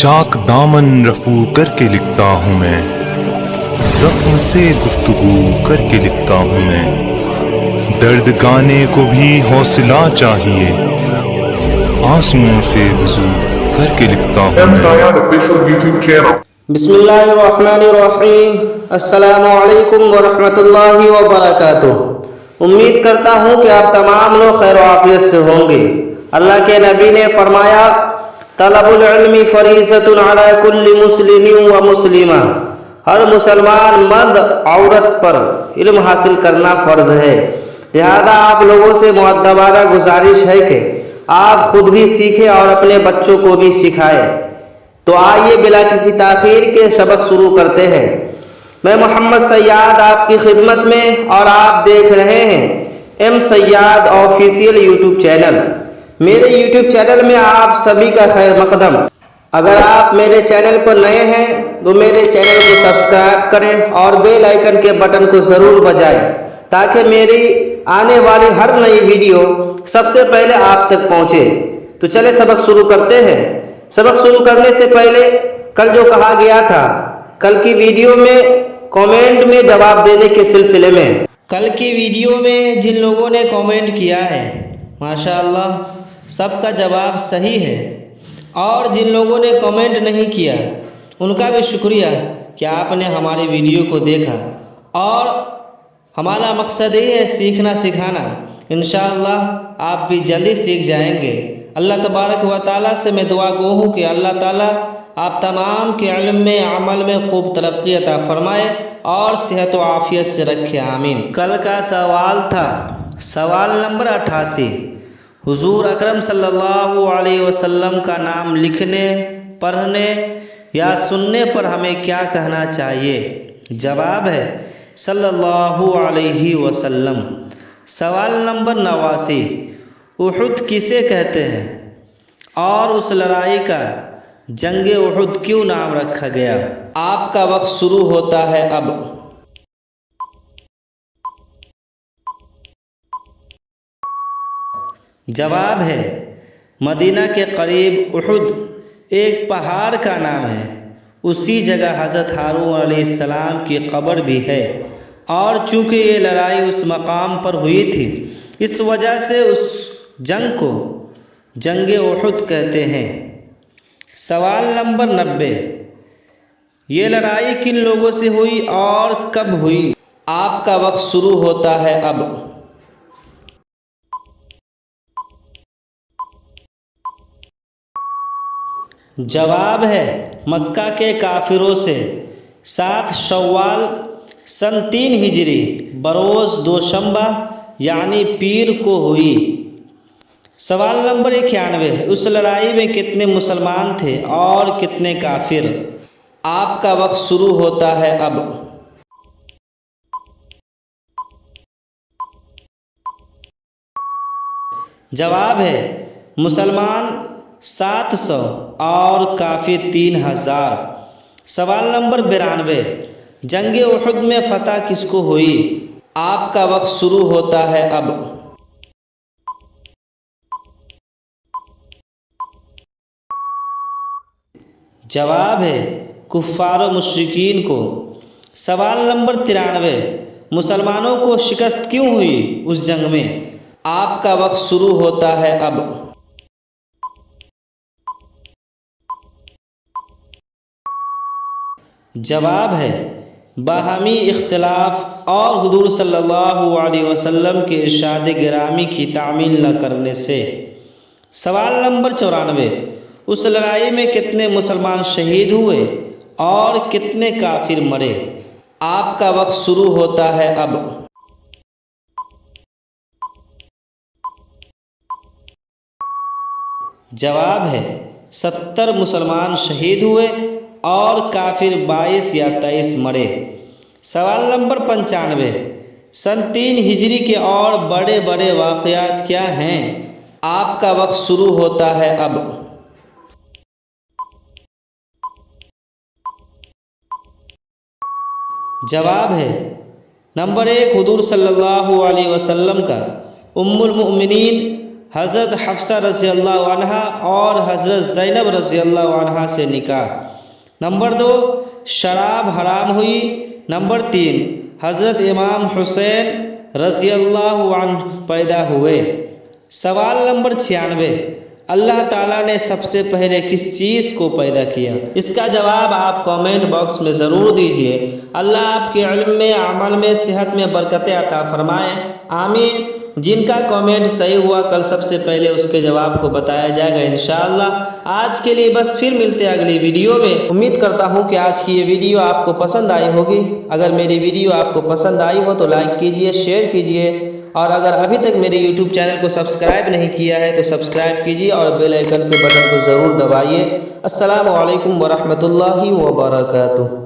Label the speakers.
Speaker 1: چاک دامن رفو کر کے لکھتا ہوں میں، زخم سے گفتگو کر کے لکھتا ہوں میں، درد گانے کو بھی حوصلہ چاہیے، آنسوؤں سے وضو کر کے لکھتا ہوں میں۔
Speaker 2: بسم اللہ الرحمن الرحیم۔ السلام علیکم ورحمۃ اللہ وبرکاتہ۔ امید کرتا ہوں کہ آپ تمام لوگ خیر و عافیت سے ہوں گے۔ اللہ کے نبی نے فرمایا، طلب العلم فریضۃ علی کل مسلم و مسلمہ، ہر مسلمان مرد عورت پر علم حاصل کرنا فرض ہے، لہذا آپ لوگوں سے مؤدبانہ گزارش ہے کہ آپ خود بھی سیکھیں اور اپنے بچوں کو بھی سکھائیں۔ تو آئیے بلا کسی تاخیر کے سبق شروع کرتے ہیں۔ میں محمد سیاد آپ کی خدمت میں، اور آپ دیکھ رہے ہیں ایم سیاد آفیشیل یوٹیوب چینل۔ میرے یوٹیوب چینل میں آپ سبھی کا خیر مقدم۔ اگر آپ میرے چینل پر نئے ہیں تو میرے چینل کو سبسکرائب کریں اور بیل آئیکن کے بٹن کو ضرور بجائیں، تاکہ میری آنے والی ہر نئی ویڈیو سب سے پہلے آپ تک پہنچے۔ تو چلے سبق شروع کرتے ہیں۔ سبق شروع کرنے سے پہلے کل جو کہا گیا تھا، کل کی ویڈیو میں کامنٹ میں جواب دینے کے سلسلے میں، کل کی ویڈیو میں جن لوگوں نے کامنٹ کیا ہے ماشاءاللہ سب کا جواب صحیح ہے، اور جن لوگوں نے کامنٹ نہیں کیا ان کا بھی شکریہ کہ آپ نے ہماری ویڈیو کو دیکھا، اور ہمارا مقصد یہ ہے سیکھنا سکھانا۔ انشاءاللہ آپ بھی جلدی سیکھ جائیں گے۔ اللہ تبارک و تعالیٰ سے میں دعا گو ہوں کہ اللہ تعالیٰ آپ تمام کے علم میں عمل میں خوب ترقی عطا فرمائے اور صحت و عافیت سے رکھے، آمین۔ کل کا سوال تھا سوال نمبر 88، حضور اکرم صلی اللہ علیہ وسلم کا نام لکھنے، پڑھنے یا سننے پر ہمیں کیا کہنا چاہیے؟ جواب ہے صلی اللہ علیہ وسلم۔ سوال نمبر 89، احد کسے کہتے ہیں اور اس لڑائی کا جنگ احد کیوں نام رکھا گیا؟ آپ کا وقت شروع ہوتا ہے اب۔ جواب ہے مدینہ کے قریب احد ایک پہاڑ کا نام ہے، اسی جگہ حضرت ہارون علیہ السلام کی قبر بھی ہے، اور چونکہ یہ لڑائی اس مقام پر ہوئی تھی اس وجہ سے اس جنگ کو جنگ احد کہتے ہیں۔ سوال نمبر 90، یہ لڑائی کن لوگوں سے ہوئی اور کب ہوئی؟ آپ کا وقت شروع ہوتا ہے اب۔ جواب ہے مکہ کے کافروں سے 7 شوال سن 3 ہجری بروز دوشنبہ یعنی پیر کو ہوئی۔ سوال نمبر 91، اس لڑائی میں کتنے مسلمان تھے اور کتنے کافر؟ آپ کا وقت شروع ہوتا ہے اب۔ جواب ہے مسلمان 700 اور کافر 3000۔ سوال نمبر 92، جنگ احد میں فتح کس کو ہوئی؟ آپ کا وقت شروع ہوتا ہے اب۔ جواب ہے کفار و مشرکین کو۔ سوال نمبر 93، مسلمانوں کو شکست کیوں ہوئی اس جنگ میں؟ آپ کا وقت شروع ہوتا ہے اب۔ جواب ہے باہمی اختلاف اور حضور صلی اللہ علیہ وسلم کے ارشاد گرامی کی تعمیل نہ کرنے سے۔ سوال نمبر 94، اس لڑائی میں کتنے مسلمان شہید ہوئے اور کتنے کافر مرے؟ آپ کا وقت شروع ہوتا ہے اب۔ جواب ہے 70 مسلمان شہید ہوئے اور کافر 22 یا 23 مرے۔ سوال نمبر 95، سن 3 ہجری کے اور بڑے بڑے واقعات کیا ہیں؟ آپ کا وقت شروع ہوتا ہے اب۔ جواب ہے نمبر 1، حضور صلی اللہ علیہ وسلم کا ام المؤمنین حضرت حفصہ رضی اللہ عنہا اور حضرت زینب رضی اللہ عنہا سے نکاح۔ نمبر 2، شراب حرام ہوئی۔ نمبر 3، حضرت امام حسین رضی اللہ عنہ پیدا ہوئے۔ سوال نمبر 96، اللہ تعالیٰ نے سب سے پہلے کس چیز کو پیدا کیا؟ اس کا جواب آپ کامنٹ باکس میں ضرور دیجئے۔ اللہ آپ کے علم میں، عمل میں، صحت میں برکت عطا فرمائے، آمین۔ جن کا کامنٹ صحیح ہوا کل سب سے پہلے اس کے جواب کو بتایا جائے گا انشاءاللہ۔ آج کے لیے بس، پھر ملتے ہیں اگلی ویڈیو میں۔ امید کرتا ہوں کہ آج کی یہ ویڈیو آپ کو پسند آئی ہوگی۔ اگر میری ویڈیو آپ کو پسند آئی ہو تو لائک کیجئے، شیئر کیجئے، اور اگر ابھی تک میرے یوٹیوب چینل کو سبسکرائب نہیں کیا ہے تو سبسکرائب کیجئے اور بیل آئیکن کے بٹن کو ضرور دبائیے۔ السلام علیکم ورحمۃ اللہ وبرکاتہ۔